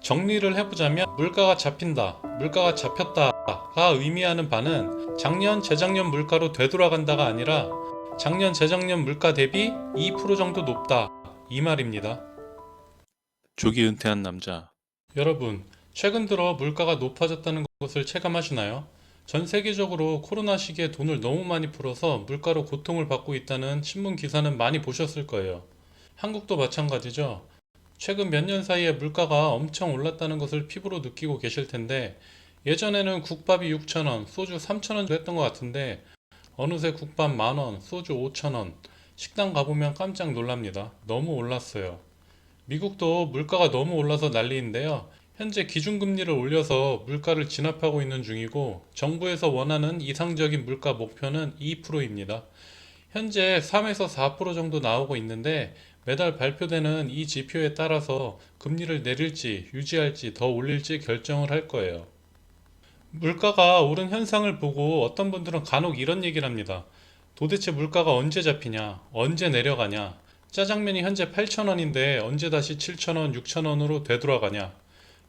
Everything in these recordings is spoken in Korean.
정리를 해보자면 물가가 잡힌다, 물가가 잡혔다가 의미하는 바는 작년, 재작년 물가로 되돌아간다가 아니라 작년, 재작년 물가 대비 2% 정도 높다, 이 말입니다. 조기 은퇴한 남자. 여러분, 최근 들어 물가가 높아졌다는 것을 체감하시나요? 전 세계적으로 코로나 시기에 돈을 너무 많이 풀어서 물가로 고통을 받고 있다는 신문 기사는 많이 보셨을 거예요. 한국도 마찬가지죠. 최근 몇 년 사이에 물가가 엄청 올랐다는 것을 피부로 느끼고 계실 텐데, 예전에는 국밥이 6,000원, 소주 3,000원 했던 것 같은데 어느새 국밥 10,000원, 소주 5,000원, 식당 가보면 깜짝 놀랍니다. 너무 올랐어요. 미국도 물가가 너무 올라서 난리인데요. 현재 기준금리를 올려서 물가를 진압하고 있는 중이고, 정부에서 원하는 이상적인 물가 목표는 2%입니다. 현재 3에서 4% 정도 나오고 있는데, 매달 발표되는 이 지표에 따라서 금리를 내릴지 유지할지 더 올릴지 결정을 할 거예요. 물가가 오른 현상을 보고 어떤 분들은 간혹 이런 얘기를 합니다. 도대체 물가가 언제 잡히냐? 언제 내려가냐? 짜장면이 현재 8,000원인데 언제 다시 7,000원, 6,000원으로 되돌아가냐?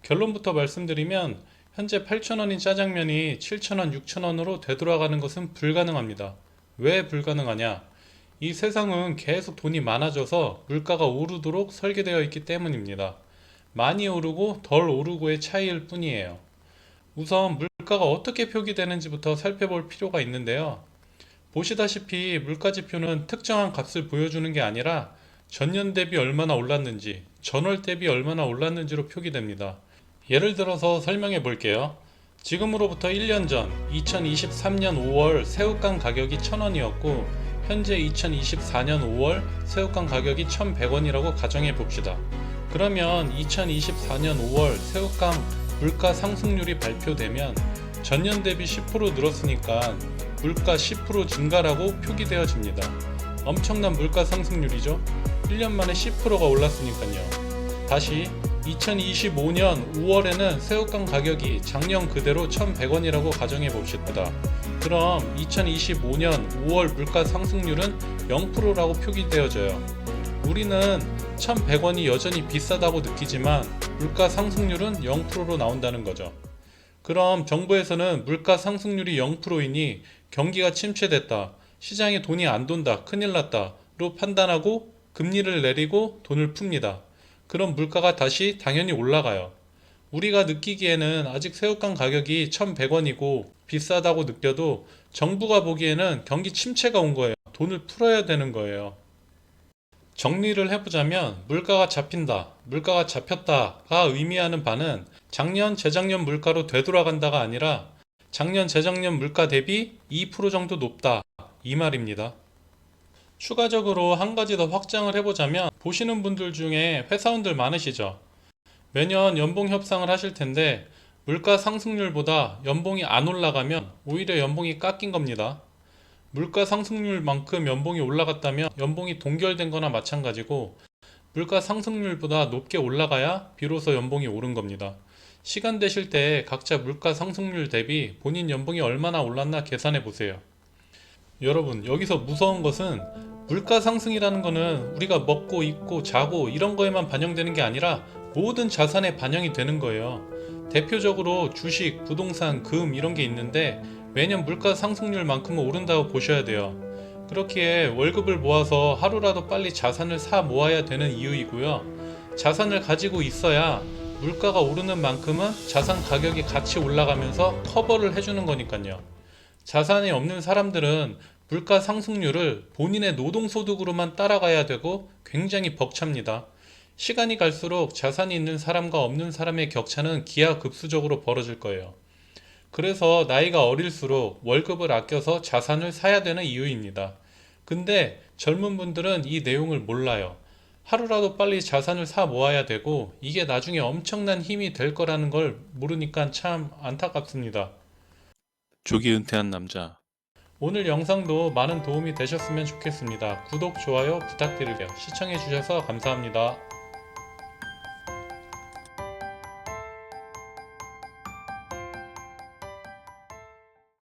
결론부터 말씀드리면 현재 8,000원인 짜장면이 7,000원, 6,000원으로 되돌아가는 것은 불가능합니다. 왜 불가능하냐? 이 세상은 계속 돈이 많아져서 물가가 오르도록 설계되어 있기 때문입니다. 많이 오르고 덜 오르고의 차이일 뿐이에요. 우선 물가가 어떻게 표기되는지부터 살펴볼 필요가 있는데요. 보시다시피 물가지표는 특정한 값을 보여주는 게 아니라 전년 대비 얼마나 올랐는지, 전월 대비 얼마나 올랐는지로 표기됩니다. 예를 들어서 설명해 볼게요. 지금으로부터 1년 전 2023년 5월 새우깡 가격이 1,000원이었고 현재 2024년 5월 새우깡 가격이 1,100원이라고 가정해 봅시다. 그러면 2024년 5월 새우깡 물가 상승률이 발표되면 전년 대비 10% 늘었으니까 물가 10% 증가라고 표기되어집니다. 엄청난 물가 상승률이죠. 1년 만에 10%가 올랐으니까요. 다시 2025년 5월에는 새우깡 가격이 작년 그대로 1,100원이라고 가정해 봅시다. 그럼 2025년 5월 물가 상승률은 0%라고 표기되어져요. 우리는 1,100원이 여전히 비싸다고 느끼지만 물가 상승률은 0%로 나온다는 거죠. 그럼 정부에서는 물가 상승률이 0%이니 경기가 침체됐다, 시장에 돈이 안 돈다, 큰일 났다로 판단하고 금리를 내리고 돈을 풉니다. 그럼 물가가 다시 당연히 올라가요. 우리가 느끼기에는 아직 새우깡 가격이 1,100원이고 비싸다고 느껴도 정부가 보기에는 경기 침체가 온 거예요. 돈을 풀어야 되는 거예요. 정리를 해보자면 물가가 잡힌다, 물가가 잡혔다가 의미하는 바는 작년, 재작년 물가로 되돌아간다가 아니라 작년, 재작년 물가 대비 2% 정도 높다, 이 말입니다. 추가적으로 한 가지 더 확장을 해보자면 보시는 분들 중에 회사원들 많으시죠? 매년 연봉 협상을 하실 텐데 물가 상승률보다 연봉이 안 올라가면 오히려 연봉이 깎인 겁니다. 물가 상승률만큼 연봉이 올라갔다면 연봉이 동결된 거나 마찬가지고 물가 상승률보다 높게 올라가야 비로소 연봉이 오른 겁니다. 시간 되실 때 각자 물가 상승률 대비 본인 연봉이 얼마나 올랐나 계산해 보세요. 여러분, 여기서 무서운 것은 물가 상승이라는 거는 우리가 먹고 입고 자고 이런 거에만 반영되는 게 아니라 모든 자산에 반영이 되는 거예요. 대표적으로 주식, 부동산, 금 이런 게 있는데 매년 물가 상승률만큼은 오른다고 보셔야 돼요. 그렇기에 월급을 모아서 하루라도 빨리 자산을 사 모아야 되는 이유이고요. 자산을 가지고 있어야 물가가 오르는 만큼은 자산 가격이 같이 올라가면서 커버를 해주는 거니까요. 자산이 없는 사람들은 물가 상승률을 본인의 노동소득으로만 따라가야 되고 굉장히 벅찹니다. 시간이 갈수록 자산이 있는 사람과 없는 사람의 격차는 기하급수적으로 벌어질 거예요. 그래서 나이가 어릴수록 월급을 아껴서 자산을 사야 되는 이유입니다. 근데 젊은 분들은 이 내용을 몰라요. 하루라도 빨리 자산을 사 모아야 되고 이게 나중에 엄청난 힘이 될 거라는 걸 모르니까 참 안타깝습니다. 조기 은퇴한 남자. 오늘 영상도 많은 도움이 되셨으면 좋겠습니다. 구독, 좋아요 부탁드릴게요. 시청해주셔서 감사합니다.